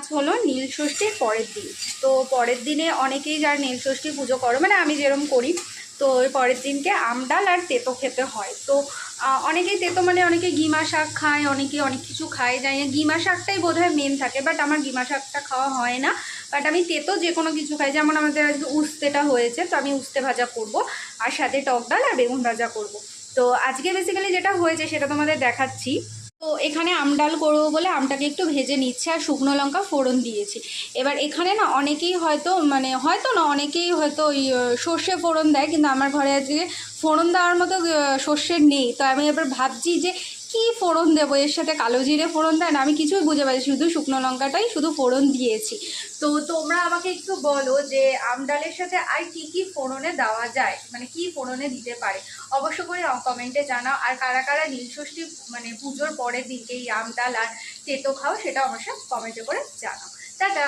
আজ হলো নীলষষ্ঠীর পরের দিন। তো পরের দিনে অনেকেই যারা নীলষষ্ঠী পুজো করো, মানে আমি যেরকম করি, তো ওই পরের দিনকে আমডাল আর তেতো খেতে হয়। তো অনেকেই তেতো মানে অনেকে গিমা শাক খায়, অনেকে অনেক কিছু খায়, জানি না, গিমা শাকটাই বোধহয় মেন থাকে, বাট আমার গিমা শাকটা খাওয়া হয় না। বাট আমি তেতো যে কোনো কিছু খাই, যেমন আমাদের আজকে উস্তেটা হয়েছে, তো আমি উস্তে ভাজা করব, আর সাথে টক ডাল আর বেগুন ভাজা করব। তো আজকে বেসিক্যালি যেটা হয়েছে সেটা তোমাদের দেখাচ্ছি। তো এখানে আমডাল করবো বলে আমটাকে একটু ভেজে নিচ্ছে আর শুকনো লঙ্কা ফোড়ন দিয়েছি। এবার এখানে না অনেকেই হয়তো অনেকেই হয়তো ওই সর্ষে ফোড়ন দেয়, কিন্তু আমার ঘরে আজকে ফোড়ন দেওয়ার মতো সর্ষে নেই। তো আমি এবার ভাবছি যে কি ফোড়ন দেবো, এর সাথে কালো জিরে ফোড়ন দেয় না, আমি কিছুই বুঝে পাচ্ছি, শুধু শুকনো লঙ্কাটাই শুধু ফোড়ন দিয়েছি। তো তোমরা আমাকে একটু বলো যে আমডালের সাথে আর কি কি ফোড়নে দেওয়া যায়, মানে কি ফোড়নে দিতে পারে, অবশ্য করে কমেন্টে জানাও। আর কারা কারা নীলষষ্ঠী মানে পুজোর পরের দিনকে এই আমডাল আর তেতো খাও, সেটা অবশ্যই কমেন্টে করে জানাও। টাটা।